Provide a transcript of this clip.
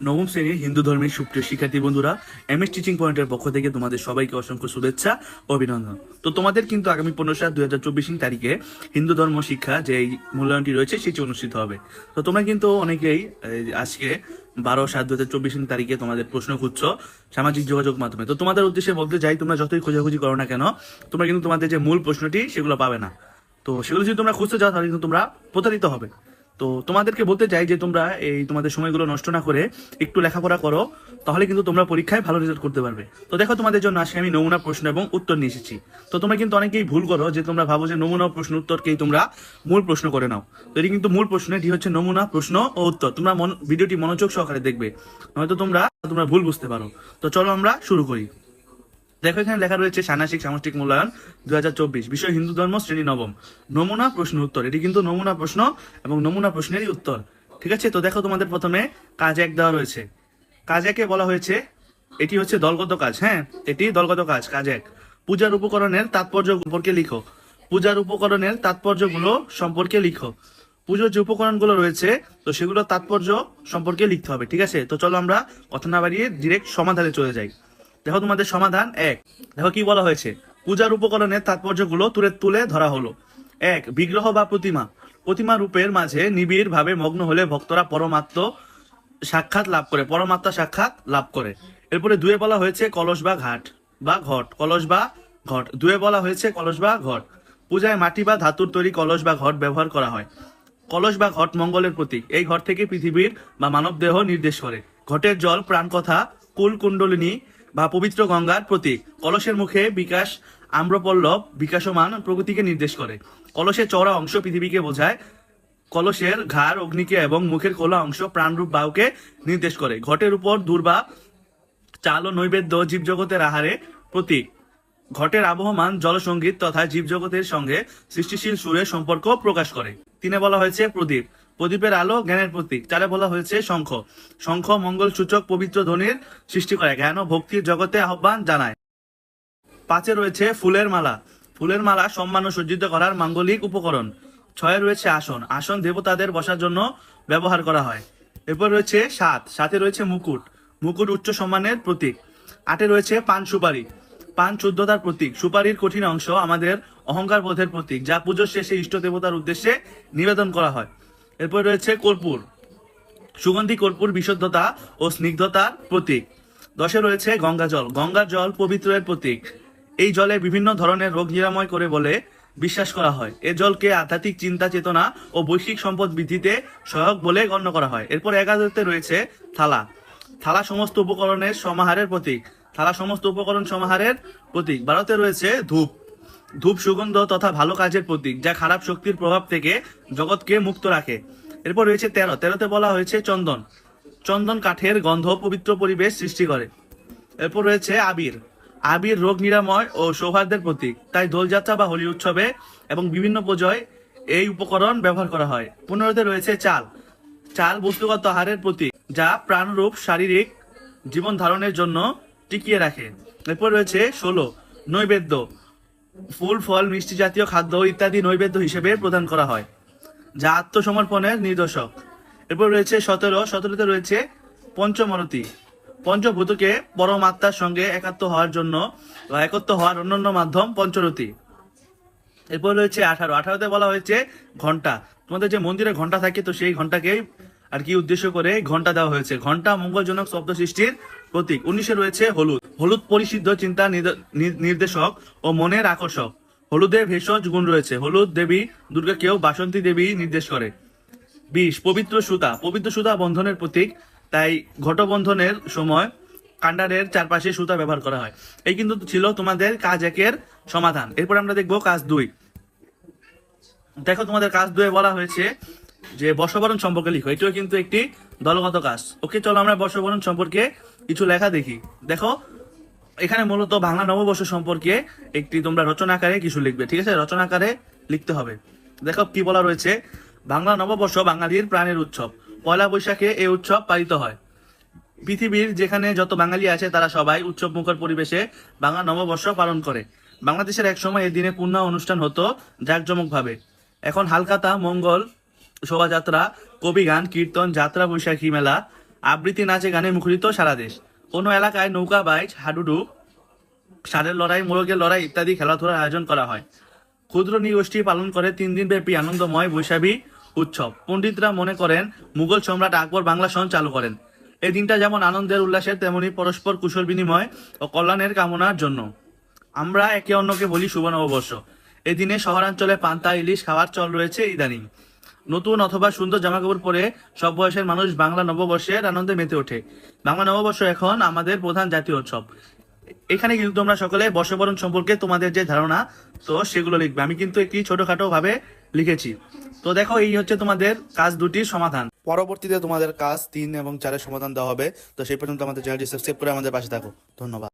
নবম শ্রেণীর হিন্দু ধর্মের সুপ্রিয় শিক্ষার্থী বন্ধুরা, এমএস টিচিং পয়েন্টের পক্ষ থেকে তোমাদের সবাইকে অসংখ্য শুভেচ্ছা ও অভিনন্দন। তো তোমাদের কিন্তু আগামী 15/7/2024 তারিখে হিন্দু ধর্ম শিক্ষা যে মূল্যায়নটি রয়েছে সেটি অনুষ্ঠিত হবে। তো তোমরা কিন্তু অনেকেই আজকে 12/7/2024 তারিখে তোমাদের প্রশ্ন খুঁজছো সামাজিক যোগাযোগ মাধ্যমে। তো তোমাদের উদ্দেশ্যে বলতে যাই, তোমরা যতই খোঁজাখুঁজি করো না কেন, তোমরা কিন্তু তোমাদের যে মূল প্রশ্নটি সেগুলো পাবে না। তো সেগুলো যদি তোমরা খুঁজতে যাও তাহলে কিন্তু তোমরা প্রতারিত হবে। তো তোমাদেরকে বলতে চাই যে তোমরা এই তোমাদের সময়গুলো নষ্ট না করে একটু লেখাপড়া করো, তাহলে কিন্তু তোমরা পরীক্ষায় ভালো রেজাল্ট করতে পারবে। তো দেখো, তোমাদের জন্য আজকে আমি নমুনা প্রশ্ন এবং উত্তর নিয়ে এসেছি। তো তোমরা কিন্তু অনেকেই ভুল করো যে তোমরা ভাবো যে নমুনা প্রশ্ন উত্তরকেই তোমরা মূল প্রশ্ন করে নাও। তো এটি কিন্তু মূল প্রশ্ন, এটি হচ্ছে নমুনা প্রশ্ন ও উত্তর। তোমরা ভিডিওটি মনোযোগ সহকারে দেখবে, নয়তো তোমরা ভুল বুঝতে পারো। তো চলো আমরা শুরু করি। দেখো, এখানে লেখা রয়েছে ষান্মাসিক সামষ্টিক মূল্যায়ন 2024, বিষয় হিন্দু ধর্ম, শ্রেণী নবম, নমুনা প্রশ্ন উত্তর। এটি কিন্তু নমুনা প্রশ্ন এবং নমুনা প্রশ্নেরই উত্তর, ঠিক আছে? তো দেখো, তোমাদের প্রথমে কাজ 1 দেওয়া রয়েছে। কাজ 1-এ বলা হয়েছে, এটি হচ্ছে দলগত কাজ। হ্যাঁ, এটি দলগত কাজ। কাজ 1, পূজার উপকরণের তাৎপর্য সম্পর্কে লিখো। পূজার উপকরণের তাৎপর্যগুলো সম্পর্কে লিখো। পুজোর যে উপকরণগুলো রয়েছে তো সেগুলোর তাৎপর্য সম্পর্কে লিখতে হবে, ঠিক আছে? তো চলো আমরা কথা না বাড়িয়ে ডিরেক্ট সমাধানে চলে যাই। দেখো, তোমাদের সমাধান 1। দেখো কি বলা হয়েছে, পূজার উপকরণের তাৎপর্যগুলো তুলে তুলে ধরা হলো। 1, বিগ্রহ বা প্রতিমা। প্রতিমা রূপের মাঝে নিবিড় ভাবে মগ্ন হলে ভক্তরা পরমাত্মা সাক্ষাৎ লাভ করে। এরপরে 2-এ বলা হয়েছে কলস বা ঘাট বা ঘট। কলস বা ঘট, 2-এ বলা হয়েছে কলস বা ঘট। পূজায় মাটি বা ধাতুর তৈরি কলস বা ঘট ব্যবহার করা হয়। কলস বা ঘট মঙ্গলের প্রতীক। এই ঘট থেকে পৃথিবীর বা মানব দেহ নির্দেশ করে। ঘটের জল প্রাণকথা, কুল কুণ্ডলিনী বা পবিত্র গঙ্গার প্রতীক। কলসের মুখে বিকাশ আম্রপল্লব বিকাশমান প্রকৃতিকে নির্দেশ করে। কলসের চওড়া অংশ পৃথিবীকে বোঝায়। কলসের ঘাড় অগ্নিকে এবং মুখের খোলা অংশ প্রাণরূপ বায়ুকে নির্দেশ করে। ঘটের উপর দূর্বা চাল ও নৈবেদ্য জীবজগতের আহারে প্রতীক। ঘটের আবহমান জলসঙ্গীত তথা জীবজগতের সঙ্গে সৃষ্টিশীল সুরের সম্পর্ক প্রকাশ করে। 3-এ বলা হয়েছে প্রদীপ। প্রদীপের আলো জ্ঞানের প্রতীক। 4-এ বলা হয়েছে শঙ্খ। শঙ্খ মঙ্গল সূচক পবিত্র ধ্বনির সৃষ্টি করে, জ্ঞান ও ভক্তির জগতে আহ্বান জানায়। 5-এ রয়েছে ফুলের মালা। ফুলের মালা সম্মান ও সজ্জিত করার মাঙ্গলিক উপকরণ। 6-এ রয়েছে আসন। আসন দেবতাদের বসার জন্য ব্যবহার করা হয়। এরপর রয়েছে 7। 7-এ রয়েছে মুকুট। মুকুট উচ্চ সম্মানের প্রতীক। 8-এ রয়েছে পান সুপারি। পান শুদ্ধতার প্রতীক। সুপারির কঠিন অংশ আমাদের অহংকার বোধের প্রতীক, যা পুজোর শেষে ইষ্ট দেবতার উদ্দেশ্যে নিবেদন করা হয়। এরপর রয়েছে কর্পূর। সুগন্ধি কর্পূর বিশুদ্ধতা ও স্নিগ্ধতার প্রতীক। 10-এ রয়েছে গঙ্গা জল। গঙ্গার জল পবিত্রের প্রতীক। এই জলে বিভিন্ন ধরনের রোগ নিরাময় করে বলে বিশ্বাস করা হয়। এ জলকে আধ্যাত্মিক চিন্তা চেতনা ও বৈশ্বিক সম্পদ বৃদ্ধিতে সহায়ক বলে গণ্য করা হয়। এরপর 11-তে রয়েছে থালা। থালা সমস্ত উপকরণের সমাহারের প্রতীক। থালা সমস্ত উপকরণ সমাহারের প্রতীক। 12-তে রয়েছে ধূপ। ধূপ সুগন্ধ তথা ভালো কাজের প্রতীক, যা খারাপ শক্তির প্রভাব থেকে জগৎকে মুক্ত রাখে। এরপর রয়েছে 13। 13-তে বলা হয়েছে চন্দন। চন্দন কাঠের গন্ধ পবিত্র পরিবেশ সৃষ্টি করে। এরপর রয়েছে আবির। আবির রোগ নিরাময় ও সৌহার্দ্যের প্রতীক, তাই দোলযাত্রা বা হোলি উৎসবে এবং বিভিন্ন পুজোয় এই উপকরণ ব্যবহার করা হয়। 15-তে রয়েছে চাল। চাল বস্তুগত আহারের প্রতীক, যা প্রাণরূপ শারীরিক জীবন ধারণের জন্য টিকিয়ে রাখে। এরপর রয়েছে 16, নৈবেদ্য। ফুল ফল মিষ্টি জাতীয় খাদ্য ইত্যাদি নৈবেদ্য হিসেবে প্রদান করা হয়, যা আত্মসমর্পণের নিদর্শক। এরপর রয়েছে 17। 17-তে রয়েছে পঞ্চমরতি। পঞ্চভূতকে পরমাত্মার সঙ্গে একত্র হওয়ার অন্যান্য মাধ্যম পঞ্চরতি। এরপর রয়েছে 18। 18-তে বলা হয়েছে ঘন্টা। তোমাদের যে মন্দিরে ঘন্টা থাকে, তো সেই ঘন্টাকেই আর কি উদ্দেশ্য করে ঘন্টা দেওয়া হয়েছে। ঘন্টা মঙ্গলজনক শব্দ সৃষ্টির প্রতীক। 19-এ রয়েছে হলুদ। হলুদ পরিশুদ্ধ চিন্তা নির্দেশক ও মনের আকর্ষক। হলুদের ভেষজ গুণ রয়েছে। হলুদ দেবী দুর্গাকেও বাসন্তী দেবী নির্দেশ করে। 20, পবিত্র সুতা। পবিত্র সুতা বন্ধনের প্রতীক, তাই ঘটবন্ধনের সময় কাণ্ডারের চারপাশে সুতা ব্যবহার করা হয়। এই কিন্তু ছিল তোমাদের কাজ 1-এর সমাধান। এরপর আমরা দেখবো কাজ 2। দেখো, তোমাদের কাজ 2-এ বলা হয়েছে যে বর্ষবরণ সম্পর্কে লিখো। এটিও কিন্তু একটি দলগত কাজ। ওকে, চলো আমরা বর্ষবরণ সম্পর্কে কিছু লেখা দেখি। দেখো, এখানে মূলত বাংলা নববর্ষ সম্পর্কে একটি তোমরা রচনাকারে কিছু লিখবে, ঠিক আছে? রচনাকারে লিখতে হবে। দেখো কি বলা রয়েছে, বাংলা নববর্ষ বাঙালির প্রাণের উৎসব। পয়লা বৈশাখে এই উৎসব পালিত হয়। পৃথিবীর যেখানে যত বাঙালি আছে তারা সবাই উৎসব মুখর পরিবেশে বাংলা নববর্ষ পালন করে। বাংলাদেশের এক সময় এই দিনে পূর্ণ অনুষ্ঠান হতো জাঁকজমক ভাবে। এখন হালকাতা, মঙ্গল শোভাযাত্রা, কবি গান, কীর্তন, যাত্রা, বৈশাখী মেলা, আবৃত্তি নাচে গানে মুখরিত সারা দেশ। কোনো এলাকায় নৌকা বাইচ, হাডুডু, ষাঁড়ের লড়াই, মোরগের লড়াই ইত্যাদি খেলাধুলার আয়োজন করা হয়। ক্ষুদ্র নৃগোষ্ঠী পালন করে 3 দিন ব্যাপী আনন্দময় বৈশাখী উৎসব। পণ্ডিতরা মনে করেন মুঘল সম্রাট আকবর বাংলা সন চালু করেন। এই দিনটা যেমন আনন্দের উল্লাসের, তেমনি পরস্পর কুশল বিনিময় ও কল্যাণের কামনার জন্য। আমরা একে অন্যকে বলি শুভ নববর্ষ। এই দিনে শহরাঞ্চলে পান্তা ইলিশ খাওয়ার চল রয়েছে ইদানিং। নতুন অথবা সুন্দর জামাকাপড় পরে সব বয়সের মানুষ বাংলা নববর্ষের আনন্দে মেতে ওঠে। বাংলা নববর্ষ এখন আমাদের প্রধান জাতীয় উৎসব। এখানে কিন্তু তোমরা সকলে বর্ষবরণ সম্পর্কে তোমাদের যে ধারণা তো সেগুলো লিখবে। আমি কিন্তু একটি ছোটখাটো ভাবে লিখেছি। তো দেখো, এই হচ্ছে তোমাদের কাজ দুটির সমাধান। পরবর্তীতে তোমাদের কাজ 3 এবং 4-এর সমাধান দেওয়া হবে। তো সেই পর্যন্ত আমাদের চ্যানেলটি সাবস্ক্রাইব করে আমাদের পাশে থাকো। ধন্যবাদ।